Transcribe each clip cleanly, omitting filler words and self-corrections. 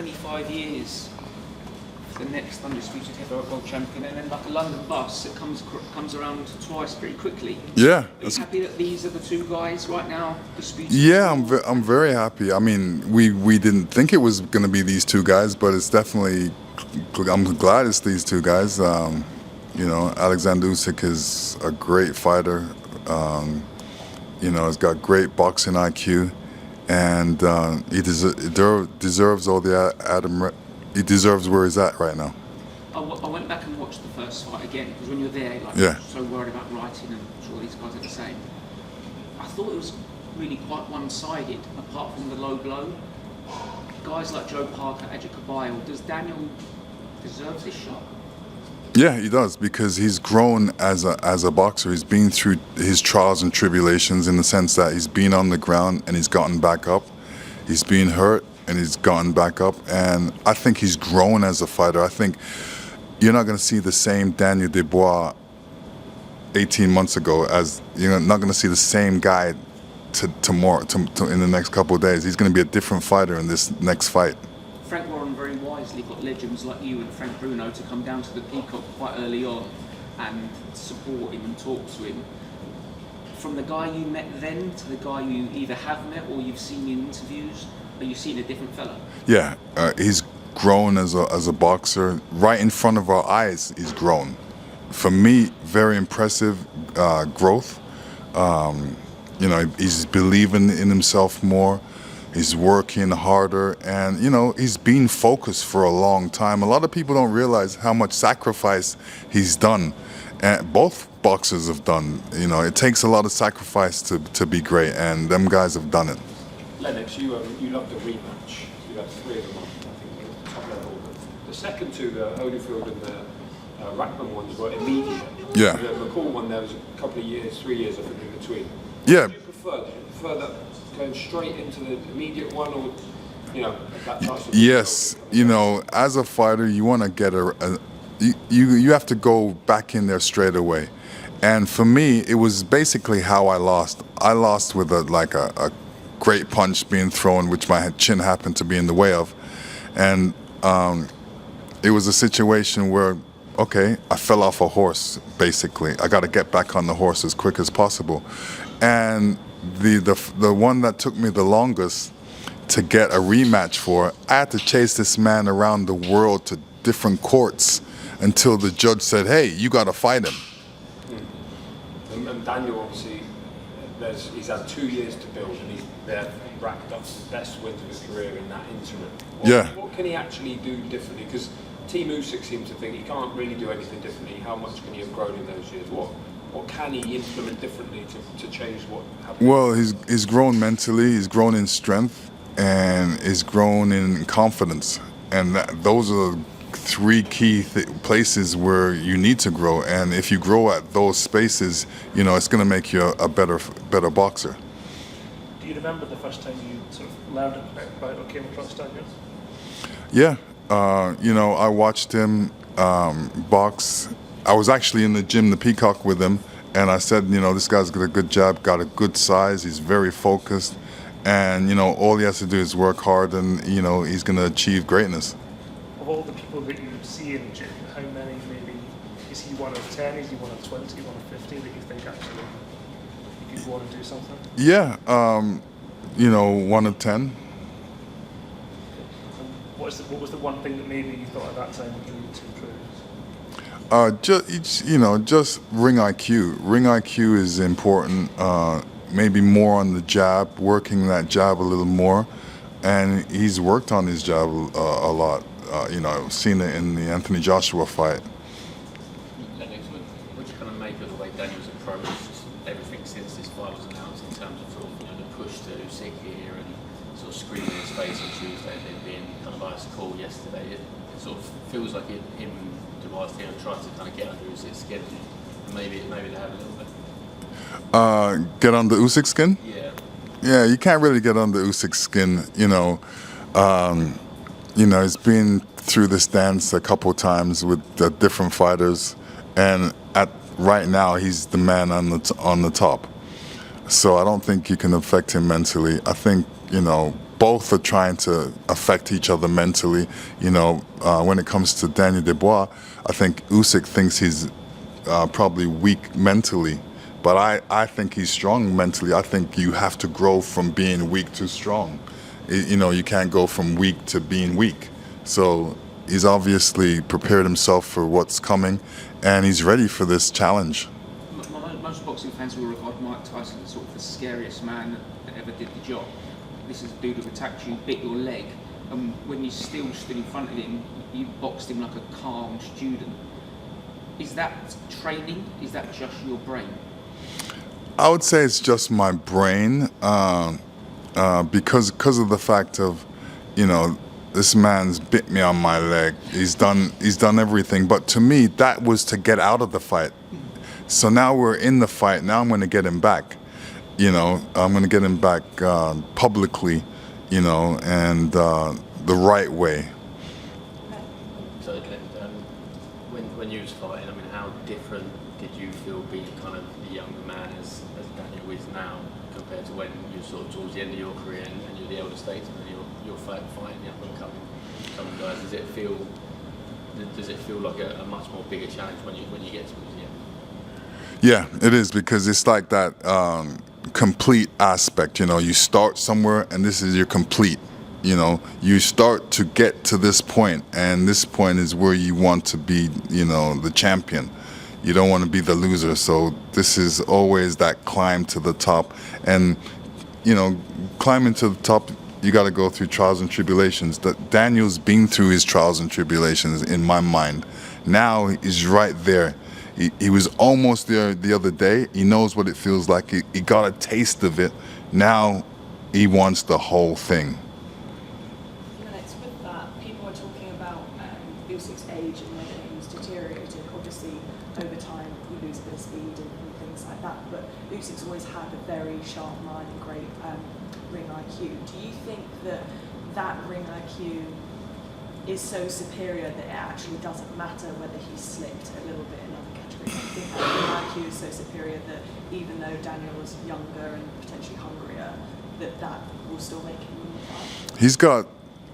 25 years for the next undisputed heavyweight world champion, and then like a London bus, it comes around twice very quickly. Yeah. Are you happy that these are the two guys right now disputing? Yeah, I'm very happy. I mean, we didn't think it was going to be these two guys, but it's definitely, I'm glad it's these two guys. You know, Oleksandr Usyk is a great fighter. You know, he's got great boxing IQ, and he deserves all the he deserves where he's at right now. I went back and watched the first fight again, because when you're there, like, Yeah. you're so worried about writing, and I'm sure these guys are the same. I thought it was really quite one-sided, apart from the low blow. Guys like Joe Parker, Edgar Cabile, does Daniel deserve this shot? Yeah, he does, because he's grown as a boxer. He's been through his trials and tribulations, in the sense that he's been on the ground and he's gotten back up. He's been hurt and he's gotten back up, and I think he's grown as a fighter. I think you're not going to see the same Daniel Dubois 18 months ago, as you're not going to see the same guy tomorrow in the next couple of days. He's going to be a different fighter in this next fight. Frank Warren very wisely got legends like you and Frank Bruno to come down to the Peacock quite early on and support him and talk to him. From the guy you met then to the guy you either have met or you've seen in interviews, are you seeing a different fella? Yeah, he's grown as a boxer. Right in front of our eyes, he's grown. For me, very impressive growth. You know, he's believing in himself more. He's working harder, and you know, he's been focused for a long time. A lot of people don't realize how much sacrifice he's done, and both boxers have done. You know, it takes a lot of sacrifice to be great, and them guys have done it. Lennox, you loved the rematch. You had 3 of them on, I think, at the top level. The second two, the Holyfield and the Rackman ones, were immediate. Yeah. The McCall one, there was a couple of years, 3 years, I think, in between. Yeah. Did you prefer that going straight into the immediate one, or, you know, that Tyson? Yes, you know, as a fighter, you want to get you have to go back in there straight away. And for me, it was basically how I lost. I lost with a great punch being thrown, which my chin happened to be in the way of. And it was a situation where, okay, I fell off a horse, basically. I got to get back on the horse as quick as possible. And the one that took me the longest to get a rematch for, I had to chase this man around the world to different courts until the judge said, hey, you got to fight him. And Daniel, obviously, he's had 2 years to build, and he's racked up the best wins of his career in that interim. What can he actually do differently? Because Team Usyk seems to think he can't really do anything differently. How much can he have grown in those years? What can he implement differently to change what happened? Well, he's grown mentally, he's grown in strength, and he's grown in confidence. And those are 3 key places where you need to grow. And if you grow at those spaces, you know, it's going to make you a better boxer. Do you remember the first time you sort of learned about or came across Daniel? Yeah, you know, I watched him box. I was actually in the gym, the Peacock, with him, and I said, you know, this guy's got a good jab, got a good size, he's very focused, and, you know, all he has to do is work hard, and, you know, he's going to achieve greatness. Of all the people that you see in the gym, how many maybe, is he 1 of 10, is he 1 of 20, 1 of 50 that you think actually you could go on and do something? Yeah, you know, 1 of 10. What was the one thing that maybe you thought at that time you needed to improve? Just ring IQ. Ring IQ is important. Maybe more on the jab, working that jab a little more, and he's worked on his jab a lot. You know, I've seen it in the Anthony Joshua fight. Lennox, what do you kind of make of the way Daniel's approached everything since this fight was announced, in terms of, you know, the push to Usyk here and sort of screaming in his face on Tuesday and then being kind of ice cold yesterday? It sort of feels like him and Dubois team are trying to kind of get under Usyk's skin, and maybe they have a little bit. Get under Usyk's skin? Yeah. Yeah, you can't really get under Usyk's skin, you know. You know, he's been through this dance a couple times with different fighters, and right now he's the man on the top. So I don't think you can affect him mentally. I think, you know, both are trying to affect each other mentally. You know, when it comes to Daniel Dubois, I think Usyk thinks he's probably weak mentally, but I think he's strong mentally. I think you have to grow from being weak to strong. You know, you can't go from weak to being weak. So he's obviously prepared himself for what's coming, and he's ready for this challenge. Most boxing fans will regard Mike Tyson as sort of the scariest man that ever did the job. This is a dude who attacked you, bit your leg, and when you still stood in front of him, you boxed him like a calm student. Is that training? Is that just your brain? I would say it's just my brain, because of the fact of, you know, this man's bit me on my leg. He's done everything. But to me, that was to get out of the fight. So now we're in the fight. Now I'm going to get him back. You know, I'm going to get him back publicly, you know, and the right way. So, when you was fighting, I mean, how different did you feel being kind of the younger man as Daniel is now compared to when you're sort of towards the end of your career and you're the elder statesman and you're fighting the up and coming guys? Does it feel like a much more bigger challenge when you get towards the end? Yeah, it is, because it's like that complete aspect. You know, you start somewhere and this is your complete. You know, you start to get to this point, and this point is where you want to be, you know, the champion. You don't want to be the loser. So this is always that climb to the top. And, you know, climbing to the top, you got to go through trials and tribulations. Daniel's been through his trials and tribulations in my mind. Now he's right there. He was almost there the other day. He knows what it feels like. He got a taste of it. Now he wants the whole thing. Lennox, with that, people are talking about Usyk's age and whether he's deteriorated. Obviously, over time, you lose a bit of speed and things like that. But Usyk's always had a very sharp mind and great ring IQ. Do you think that ring IQ is so superior that it actually doesn't matter whether he's slipped a little bit in other categories? I think that ring IQ is so superior that even though Daniel was younger and potentially hungrier, that will still make him win the fight? He's got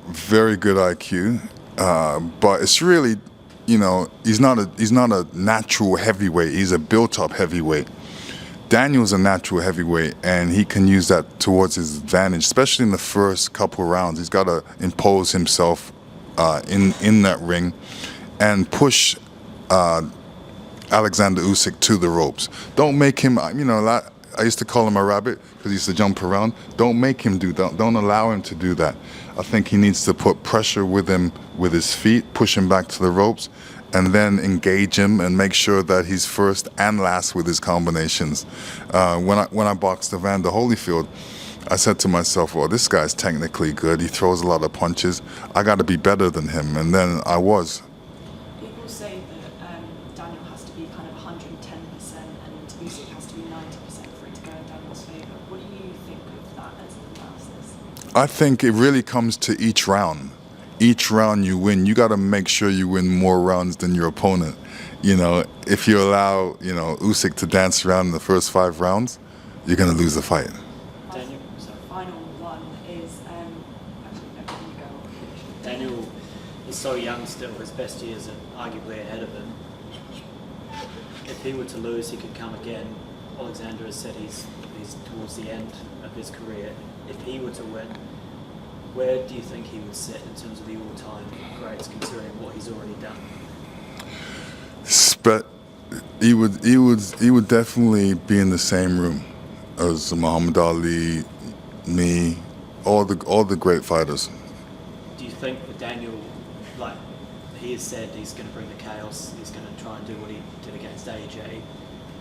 very good IQ, but it's really, you know, he's not a natural heavyweight. He's a built-up heavyweight. Daniel's a natural heavyweight, and he can use that towards his advantage, especially in the first couple rounds. He's got to impose himself in that ring and push Oleksandr Usyk to the ropes. Don't make him, you know, I used to call him a rabbit because he used to jump around. Don't make him do that. Don't allow him to do that. I think he needs to put pressure with him with his feet, push him back to the ropes, and then engage him and make sure that he's first and last with his combinations. When I boxed Evander Holyfield, I said to myself, well, this guy's technically good. He throws a lot of punches. I got to be better than him. And then I was. People say that Daniel has to be kind of 110% and Usyk has to be 90% for it to go in Daniel's favour. What do you think of that as an analysis? I think it really comes to each round. Each round you win, you got to make sure you win more rounds than your opponent. You know, if you allow, you know, Usyk to dance around in the first 5 rounds, you're going to lose the fight. Daniel, so final one is, actually, no, you go. Daniel is so young still, his best years are arguably ahead of him. If he were to lose, he could come again. Oleksandr has said he's towards the end of his career. If he were to win, where do you think he would sit in terms of the all-time greats, considering what he's already done? He would definitely be in the same room as Muhammad Ali, me, all the great fighters. Do you think that Daniel, like he has said, he's going to bring the chaos, he's going to try and do what he did against AJ?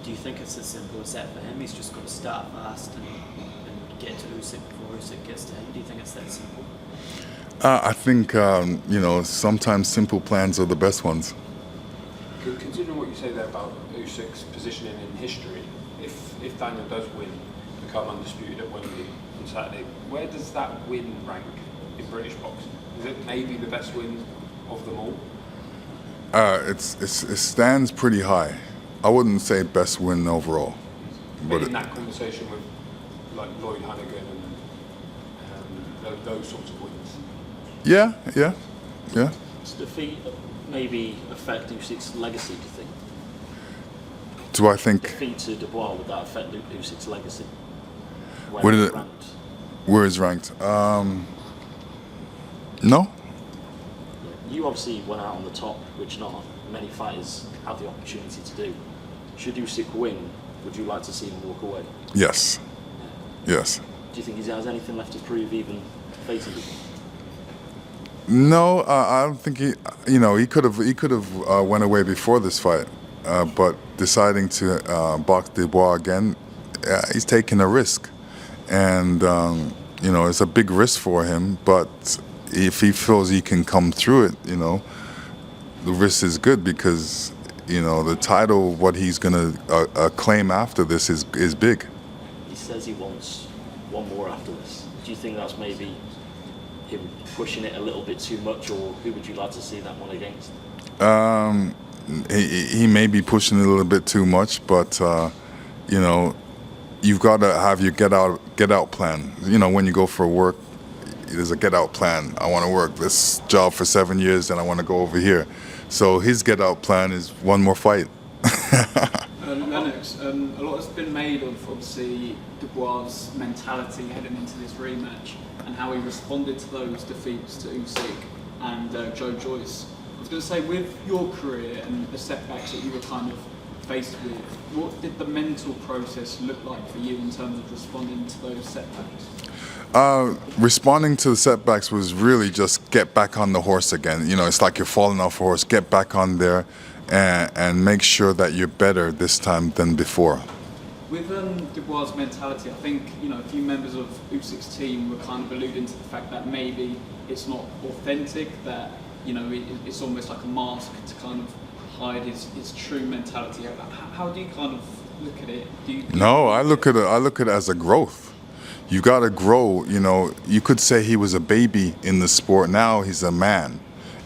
Do you think it's as simple as that for him? He's just got to start fast and get to Usyk before Usyk gets to him. Do you think it's that simple? I think you know, sometimes simple plans are the best ones. Considering what you say there about Usyk's positioning in history, if Daniel does win, become undisputed at Wembley on Saturday, where does that win rank in British boxing? Is it maybe the best win of them all? It stands pretty high. I wouldn't say best win overall. But in that conversation with like Lloyd Hannigan and those sorts of wins? Yeah. Does defeat maybe affect Usyk's legacy, do you think? Do I think Defeat to Dubois, would that affect Usyk's legacy? Where did he's it- ranked? where is ranked? No. You obviously went out on the top, which not many fighters have the opportunity to do. Should Usyk win, would you like to see him walk away? Yes. Yes. Do you think he has anything left to prove, even fatally? No, I don't think he. You know, he could have went away before this fight, but deciding to box Dubois again, he's taking a risk, and you know, it's a big risk for him. But if he feels he can come through it, you know, the risk is good because you know the title, what he's gonna claim after this is big. He says he wants one more after this. Do you think that's maybe him pushing it a little bit too much, or who would you like to see that one against? He may be pushing it a little bit too much, but you know, you've got to have your get out plan. You know, when you go for work, there's a get out plan. I want to work this job for 7 years, then I want to go over here. So his get out plan is one more fight. Lennox, a lot has been made of obviously Dubois' mentality heading into this rematch and how he responded to those defeats to Usyk and Joe Joyce. I was going to say, with your career and the setbacks that you were kind of faced with, what did the mental process look like for you in terms of responding to those setbacks? Responding to the setbacks was really just get back on the horse again. You know, it's like you're falling off a horse. Get back on there and make sure that you're better this time than before. With Dubois' mentality, I think, you know, a few members of Usyk's team were kind of alluding to the fact that maybe it's not authentic, that, you know, it's almost like a mask to kind of hide his true mentality. How do you kind of look at it? No, I look at it as a growth. You got to grow. You know, you could say he was a baby in the sport. Now he's a man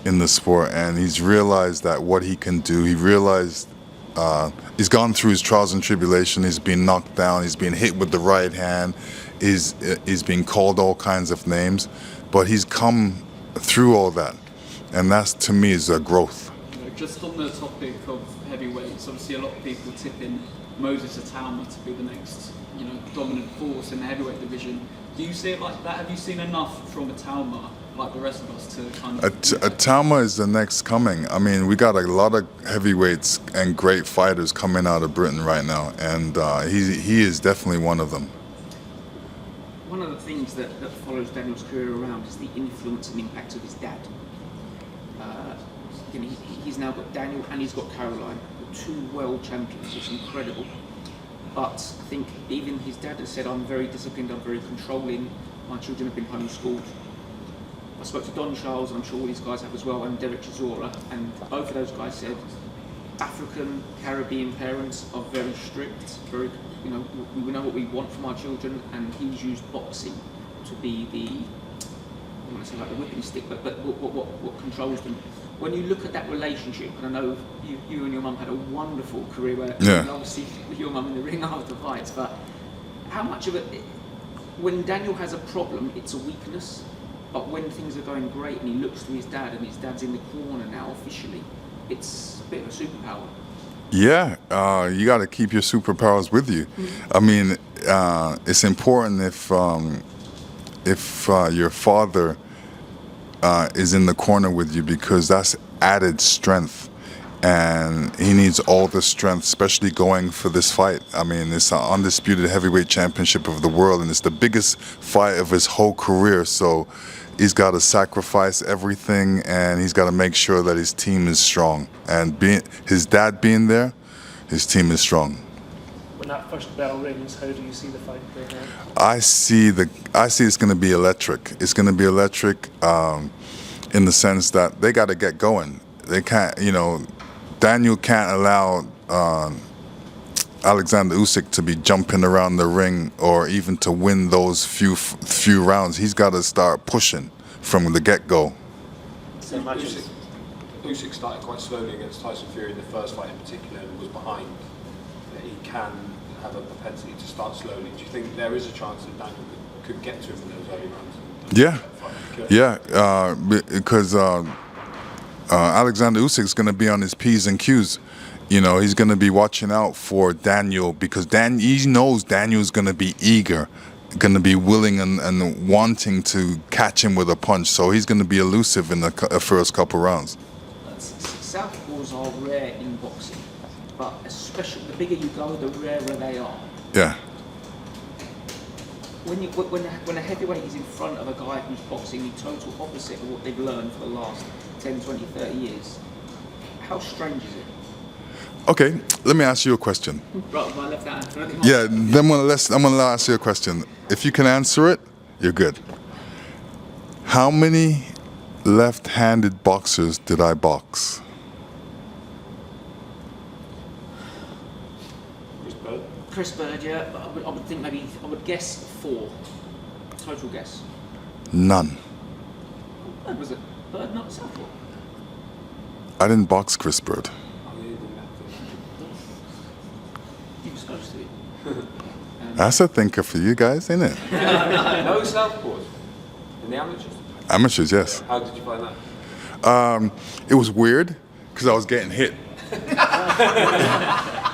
in the sport, and he's realized that what he can do. He realized he's gone through his trials and tribulation. He's been knocked down. He's been hit with the right hand. He's been called all kinds of names, but he's come through all that, and that's, to me, is a growth. Just on the topic of heavyweights, obviously a lot of people tipping Moses Atauma to be the next, you know, dominant force in the heavyweight division. Do you see it like that? Have you seen enough from Atauma, like the rest of us, to kind of... Atauma is the next coming. I mean, we got a lot of heavyweights and great fighters coming out of Britain right now, and he is definitely one of them. One of the things that follows Daniel's career around is the influence and impact of his dad. You know, he's now got Daniel and he's got Caroline, two world champions. It's incredible. But I think even his dad has said, I'm very disciplined, I'm very controlling, my children have been homeschooled. I spoke to Don Charles, and I'm sure all these guys have as well, and Derek Chisora, and both of those guys said African, Caribbean parents are very strict, very, you know, we know what we want from our children, and he's used boxing to be the, I want to say like the whipping stick, but what controls them. When you look at that relationship, and I know you and your mum had a wonderful career where obviously with your mum in the ring after fights, but how much of it, when Daniel has a problem, it's a weakness, but when things are going great and he looks to his dad and his dad's in the corner now officially, it's a bit of a superpower. Yeah, you got to keep your superpowers with you. I mean, it's important if your father is in the corner with you, because that's added strength, and he needs all the strength, especially going for this fight. I mean, it's an undisputed heavyweight championship of the world, and it's the biggest fight of his whole career, so he's got to sacrifice everything, and he's got to make sure that his team is strong, and his dad being there, his team is strong. When that first bell rings, how do you see the fight playing out? I see it's going to be electric. It's going to be electric in the sense that they got to get going. They can't, you know, Daniel can't allow Oleksandr Usyk to be jumping around the ring or even to win those few rounds. He's got to start pushing from the get-go. Usyk started quite slowly against Tyson Fury in the first fight in particular and was behind. He can have a propensity to start slowly. Do you think there is a chance that Daniel could get to him in those early rounds? Yeah, yeah, because Oleksandr Usyk is going to be on his P's and Q's. You know, he's going to be watching out for Daniel because he knows Daniel's going to be eager, going to be willing and wanting to catch him with a punch. So he's going to be elusive in the first couple rounds. Southpaws are rare in boxing, but especially the bigger you go, the rarer they are. Yeah. When a heavyweight is in front of a guy who's boxing the total opposite of what they've learned for the last 10, 20, 30 years, how strange is it? Okay, let me ask you a question. Right, my left hand. Yeah, then I'm gonna ask you a question. If you can answer it, you're good. How many left-handed boxers did I box? Chris Bird, yeah, but I would think maybe, I would guess 4. Total guess. None. Bird was it? Bird, not Southpaw. I didn't box Chris Bird. He was supposed to. That's a thinker for you guys, isn't it? No Southpaws in the amateurs. Amateurs, yes. How did you find that? It was weird because I was getting hit.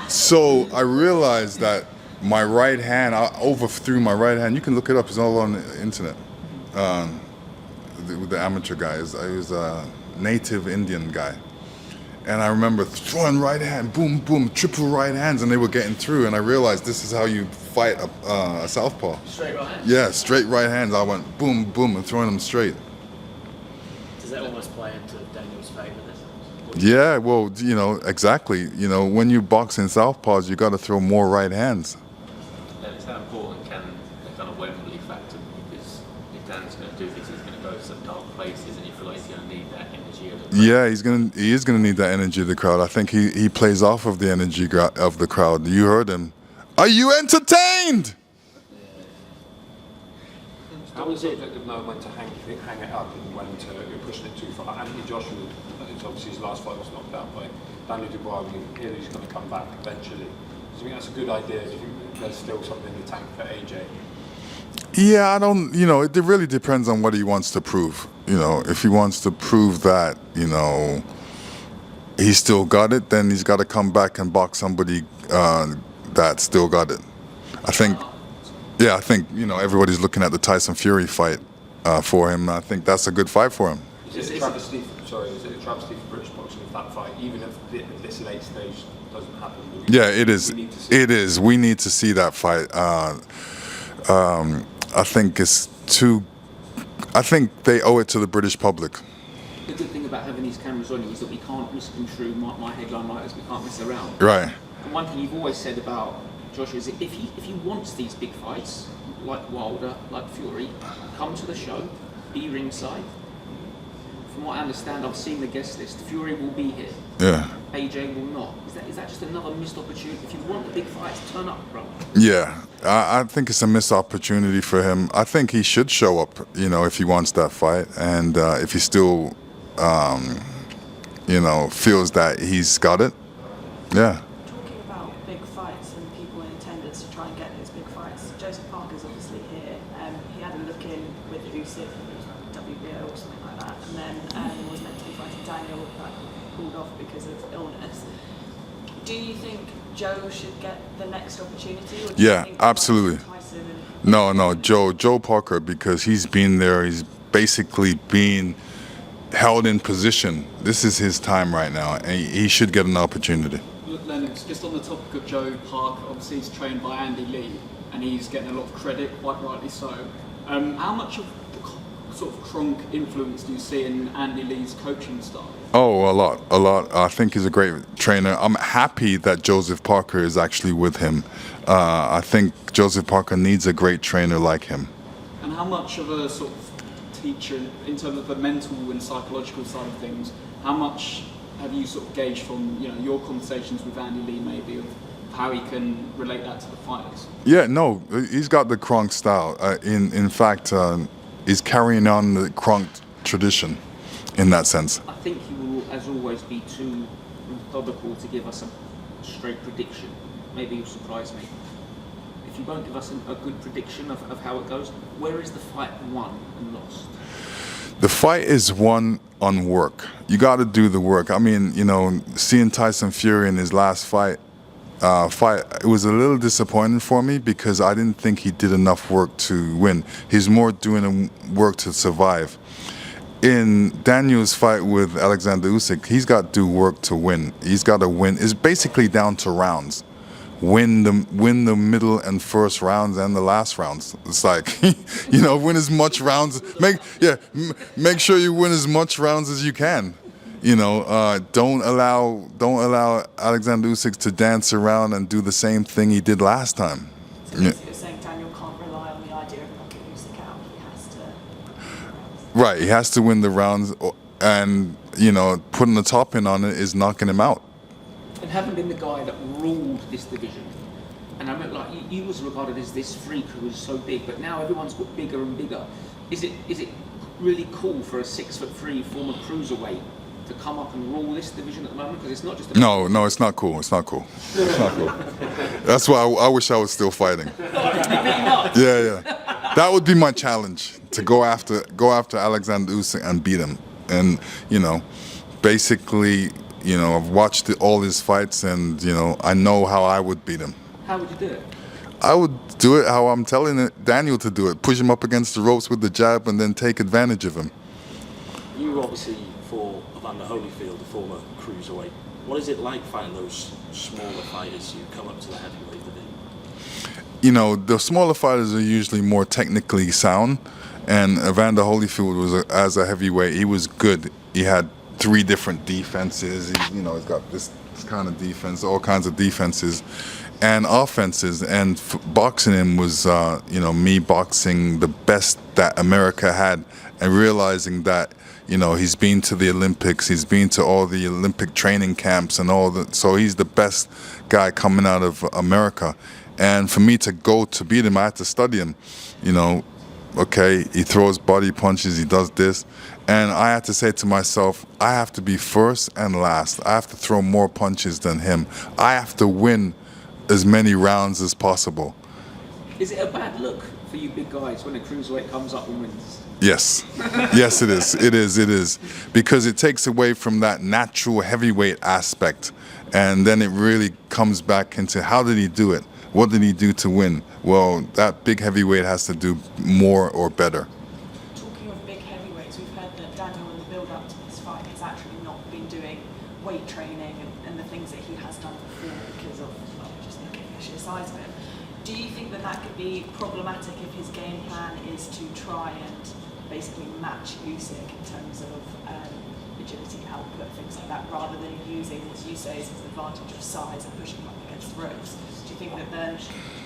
So I realized that my right hand, I overthrew my right hand. You can look it up, it's all on the internet. With the amateur guys, I was a native Indian guy. And I remember throwing right hand, boom, boom, triple right hands, and they were getting through. And I realized this is how you fight a southpaw. Straight right hand? Yeah, straight right hands. I went boom, boom, and throwing them straight. Does that almost play into Daniel's favour then? Yeah, well, you know, exactly. You know, when you box in southpaws, you got to throw more right hands. And it's how important can the kind of Wembley factor be? Because if Dan's going to do this, he's going to go to some dark places, and you feel like he's going to need that energy of the crowd. Yeah, he is gonna need that energy of the crowd. I think he plays off of the energy of the crowd. You heard him. Are you entertained? How is it that know when to hang it up and when to you're pushing it too far? Anthony Joshua, it's obviously his last fight was knocked out by Daniel Dubois. He's going to come back eventually. Do you think that's a good idea? Do you think there's still something in the tank for AJ? Yeah, I don't. You know, it really depends on what he wants to prove. You know, if he wants to prove that, you know, he still got it, then he's got to come back and box somebody that still got it. I think. Yeah, I think, you know, everybody's looking at the Tyson Fury fight for him. I think that's a good fight for him. Is it a travesty for British boxing if that fight, even if this late stage doesn't happen? Yeah, it is. It is. We need to see that fight. I think it's too. I think they owe it to the British public. The good thing about having these cameras on you is that we can't misconstrue my headline writers. We can't mess around. Right. And one thing you've always said about Joshua is that if he wants these big fights, like Wilder, like Fury, come to the show, be ringside. From what I understand, I've seen the guest list. Fury will be here. Yeah. AJ will not. Is that just another missed opportunity? If you want the big fights, turn up, bro. Yeah, I think it's a missed opportunity for him. I think he should show up, you know, if he wants that fight, and if he still, you know, feels that he's got it. Yeah. Talking about big fights and people in attendance to try and get those big fights, Joseph Parker's obviously here. He had a look in with Usyk, WBO or something like that, and then was meant to be fighting Daniel, but pulled off because of illness. Do you think Joe should get the next opportunity? Or do you think absolutely. Tyson No, Joe Parker, because he's been there. He's basically been held in position. This is his time right now, and he should get an opportunity. Lennox, just on the topic of Joe Parker, obviously he's trained by Andy Lee, and he's getting a lot of credit, quite rightly so. How much of the sort of Kronk influence do you see in Andy Lee's coaching style? Oh, a lot. I think he's a great trainer. I'm happy that Joseph Parker is actually with him. I think Joseph Parker needs a great trainer like him. And how much of a sort of teacher, in terms of the mental and psychological side of things, how much have you sort of gauged from, you know, your conversations with Andy Lee maybe, of how he can relate that to the fighters? Yeah, no, he's got the Kronk style. In fact, he's carrying on the Kronk tradition in that sense. I think he will, as always, be too methodical to give us a straight prediction. Maybe he'll surprise me. if you won't give us a good prediction of how it goes, where is the fight won and lost? The fight is won on work. You got to do the work. I mean, you know, seeing Tyson Fury in his last fight, it was a little disappointing for me because I didn't think he did enough work to win. He's more doing work to survive. In Daniel's fight with Oleksandr Usyk, he's got to do work to win. He's got to win. It's basically down to rounds. Win the middle and first rounds and the last rounds. It's like, you know, win as much rounds. Make sure you win as much rounds as you can. You know, don't allow Oleksandr Usyk to dance around and do the same thing he did last time. So you're saying Daniel can't rely on the idea of knocking Usyk out. He has to. Right, he has to win the rounds, and you know, putting the top in on it is knocking him out. And having been the guy that ruled this division, and I mean, like you was regarded as this freak who was so big, but now everyone's got bigger and bigger. Is it really cool for a 6'3" former cruiserweight to come up and rule this division at the moment? Because it's not just No, it's not cool. It's not cool. It's not cool. That's why I wish I was still fighting. Yeah. That would be my challenge, to go after Oleksandr Usyk and beat him. And you know, basically, you know, I've watched all his fights, and you know, I know how I would beat him. How would you do it? I would do it how I'm telling Daniel to do it. Push him up against the ropes with the jab, and then take advantage of him. You obviously fought Evander Holyfield, the former cruiserweight. What is it like fighting those smaller fighters who come up to the heavyweight division? You know, the smaller fighters are usually more technically sound, and Evander Holyfield was, as a heavyweight, he was good. He had 3 different defenses. He's got this kind of defense, all kinds of defenses and offenses. And boxing him was, me boxing the best that America had, and realizing that, you know, he's been to the Olympics, he's been to all the Olympic training camps and all that. So he's the best guy coming out of America. And for me to go to beat him, I had to study him. You know, okay, he throws body punches, he does this. And I had to say to myself, I have to be first and last. I have to throw more punches than him. I have to win as many rounds as possible. Is it a bad look for you big guys when a cruiserweight comes up and wins? Yes. Yes, it is. It is. Because it takes away from that natural heavyweight aspect. And then it really comes back into, how did he do it? What did he do to win? Well, that big heavyweight has to do more or better. Talking of big heavyweights, we've heard that Daniel, in the build-up to this fight, has actually not been doing weight training and the things that he has done before because of just the sheer size of him. Do you think that could be problematic if his game plan is to try and basically match Usyk in terms of agility, output, things like that, rather than using, as you say, his advantage of size and pushing him up against the ropes? Do you think that then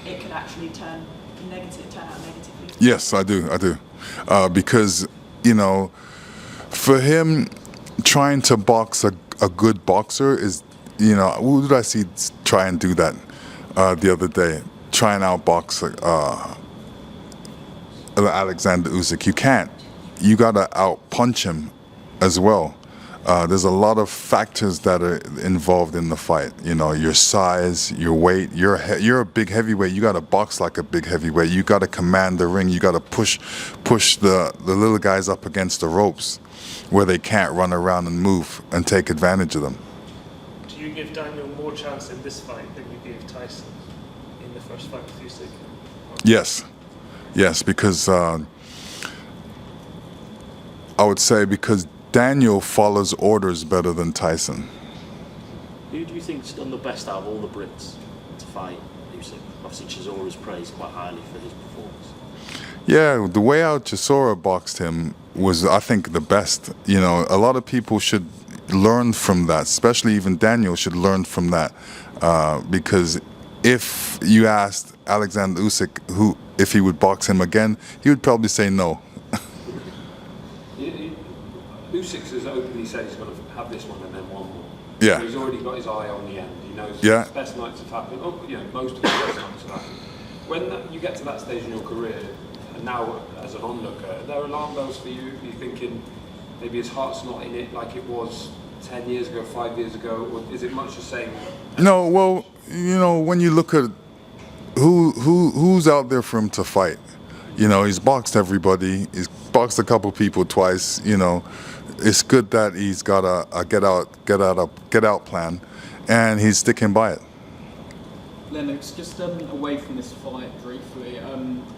it could actually turn out negatively? Yes, I do. Because, you know, for him, trying to box a good boxer is, you know, who did I see try and do that the other day? Try and outbox Oleksandr Usyk. You can't. You gotta outpunch him as well. There's a lot of factors that are involved in the fight. You know, your size, your weight. You're a big heavyweight. You gotta box like a big heavyweight. You gotta command the ring. You gotta push the little guys up against the ropes, where they can't run around and move and take advantage of them. Do you give Daniel more chance in this fight than you gave Tyson in the first fight with Usyk? Yes, because I would say because Daniel follows orders better than Tyson. Who do you think's done the best out of all the Brits to fight Usyk? Obviously, Chisora is praised quite highly for his performance. Yeah, the way out Chisora boxed him was, I think, the best. You know, a lot of people should learn from that, especially even Daniel should learn from that, because if you asked Oleksandr Usyk if he would box him again, he would probably say no. Usyk has openly said he's going to have this one and then one more. Yeah. So he's already got his eye on the end. He knows Yeah. his best nights have happened. Oh, you know, most of his best nights have happened. When you get to that stage in your career, and now as an onlooker, are there alarm bells for you? Are you thinking maybe his heart's not in it like it was 10 years ago, 5 years ago, or is it much the same? No, well, you know, when you look at who's out there for him to fight? You know, he's boxed everybody. He's boxed a couple people twice. You know, it's good that he's got a get out plan, and he's sticking by it. Lennox, just away from this fight briefly,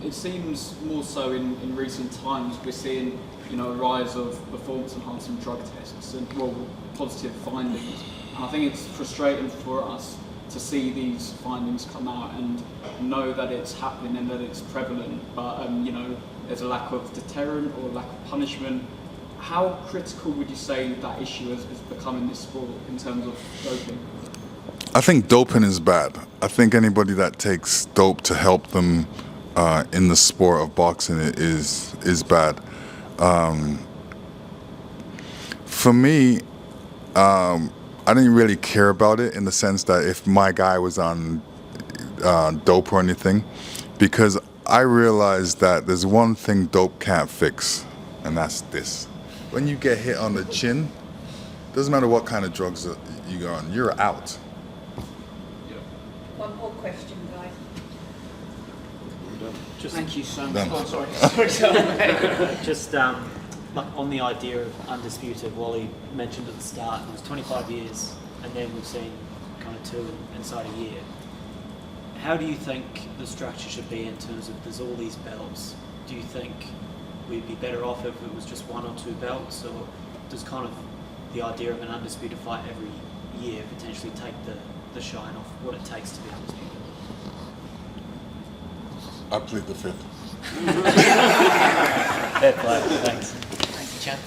it seems more so in recent times we're seeing, you know, a rise of performance-enhancing drug tests and, well, positive findings. And I think it's frustrating for us to see these findings come out and know that it's happening and that it's prevalent, but you know, there's a lack of deterrent or lack of punishment. How critical would you say that issue has become in this sport in terms of doping? I think doping is bad. I think anybody that takes dope to help them in the sport of boxing is bad. For me, I didn't really care about it in the sense that if my guy was on dope or anything, because I realized that there's one thing dope can't fix, and that's this. When you get hit on the chin, doesn't matter what kind of drugs you're on, you're out. One more question, guys. Thank you so much. Done. Oh, sorry. Just like on the idea of undisputed, Wally mentioned at the start, it was 25 years, and then we've seen kind of 2 inside a year. How do you think the structure should be in terms of there's all these belts? Do you think we'd be better off if it was just 1 or 2 belts, or does kind of the idea of an undisputed fight every year potentially take the shine off what it takes to be undisputed? I plead the fifth. Fair play, thanks. Thank you, Chad.